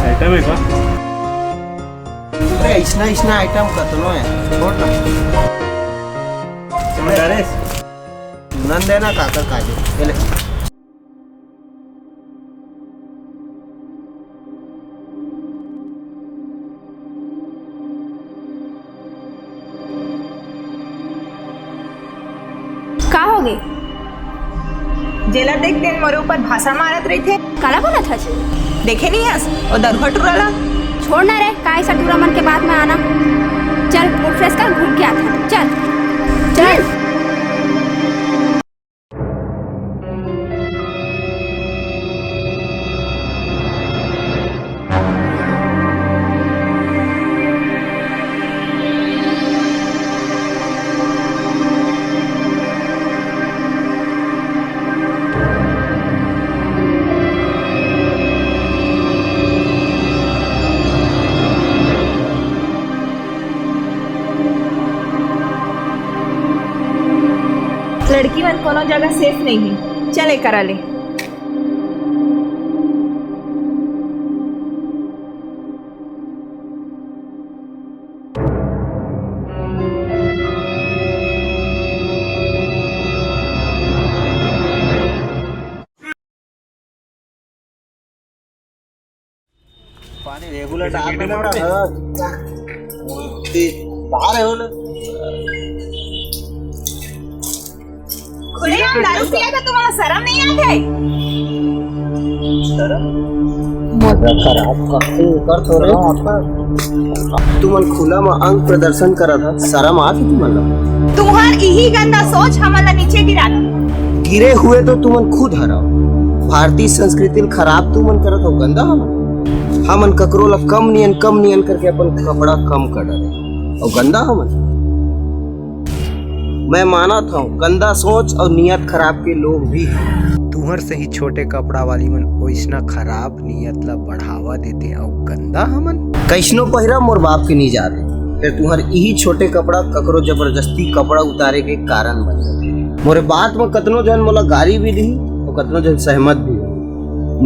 Item है का? अरे इसना आइटम कतनो है छोड़ ना समझदारे नंद देना काकर काजे चले का हो गई? जेलर देख दिन मोरे ऊपर भाषण मारत रही थे। काला बोला था देखे नहीं हस और दरघट उड़ाला। छोड़ ना रे काय सा टूरा मन के बाद में आना। चल मूड फ्रेश कर घूम के आता चल चल लड़की मन कोनो जगह सेफ नहीं है। चले करा ले पानी रेगुलर डाल देना बड़ा बाहर है बोले खुले आम दारू पिया तो तुम्हारा शर्म नहीं आता है? मजा खराब कर तो रहे हो तुमन खुला में अंग प्रदर्शन करा था शर्म आती तुमन तुम्हार यही गंदा सोच हमारा नीचे गिरा गिरे हुए तो तुमन खुद हराओ भारतीय संस्कृति खराब तुमन करत हो गंदा हमन ककरो ला कम नियन करके अपन कपड़ा कम कर डाले और गंदा हमन मैं माना था गंदा सोच और नियत खराब के लोग भी हैं तुहर से ही छोटे कपड़ा वाली मन ओइसना खराब नियत ला बढ़ावा देते और गंदा हमन कैसनो पहिरा मोर बाप के नहीं जाते फिर तुहर यही छोटे कपड़ा ककरो जबरदस्ती कपड़ा उतारे के कारण बन जाते मोरे बात में कतनो जन मोला गाली भी दी और कतनो जन सहमत भी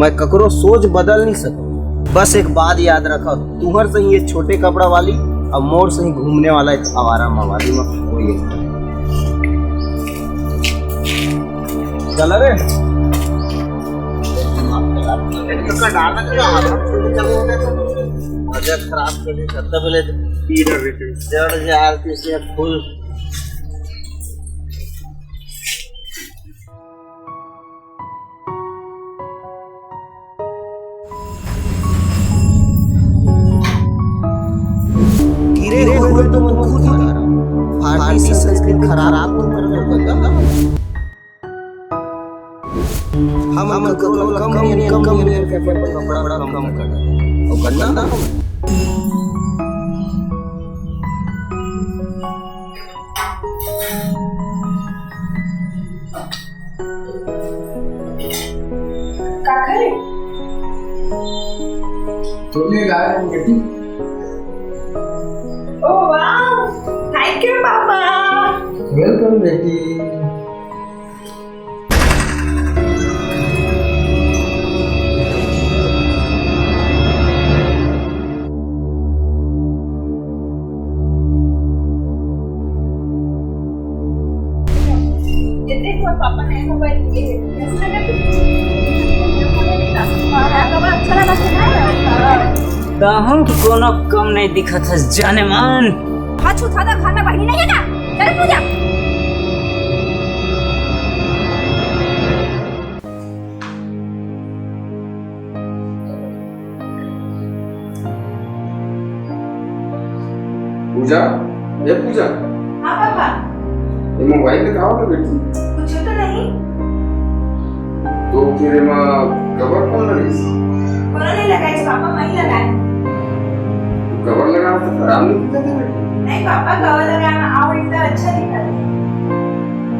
मैं ककरो सोच बदल नहीं सकूं बस एक बात याद रखा तुहर से ही ये छोटे कपड़ा वाली और मोर से ही घूमने वाला एक आवारा मवाली में कोई चला रे मजा खराब केली सत्ता पहिले जड आरती से फुल गिरे हुए तो तुम खुद ही करो भारतीय संस्कृति खराब तो कर दो हम कम के कपड़ा कम कर और करना तुमने गाया बेटी ओह वाह थैंक यू पापा वेलकम बेटी ये देखो पापा ने मोबाइल लिए कैसा लगा अच्छा लगा कहूँ कि कोनो कम नहीं दिखा था जाने मन। हाथ छूता था घर में बहनी नहीं है ना चल पूजा पूजा ये पूजा हाँ पापा ये मोबाइल दिखाओ ना बेटी कुछ तो नहीं तो फिर मां कवर कौन लगी कोना नहीं लगा इस पापा वही लगाए कवर लगा तो खराब नहीं दिखता था बेटी नहीं पापा कवर लगाना आओ इतना अच्छा दिखा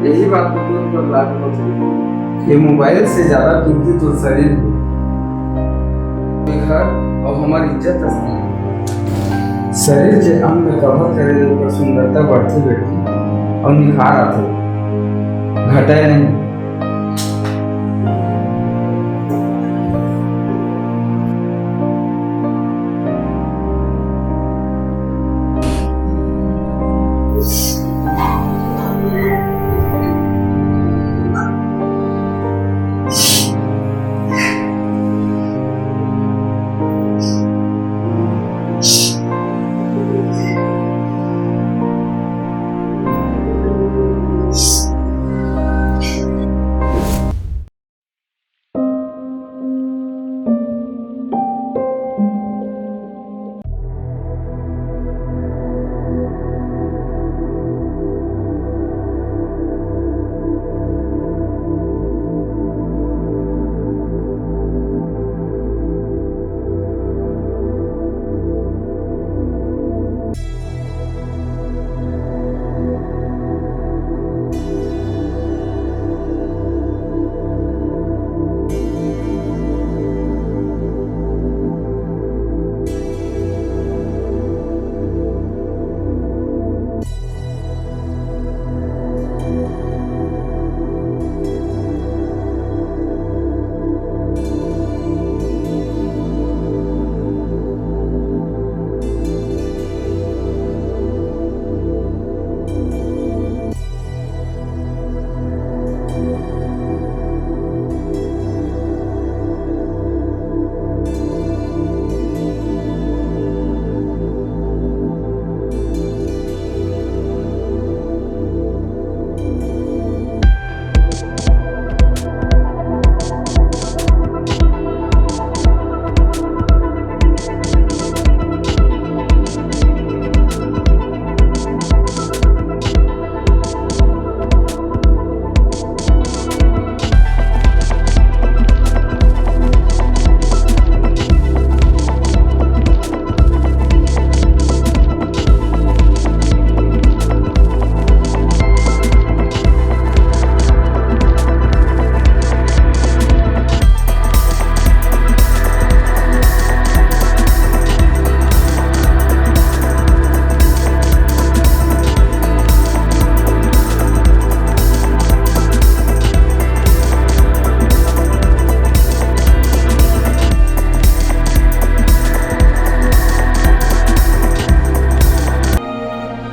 यही बात तो तुम पर लागू होती ये मोबाइल से ज्यादा कीमती तो शरीर है घर और हमारी इज्जत है शरीर के अंग कवर करे तो सुंदरता बढ़ती बेटी और निखार आते घटाए नहीं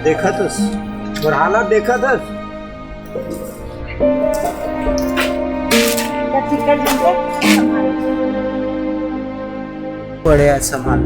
देखा था और हालत देखा था टिकट देते संभाल। पड़े आज संभाल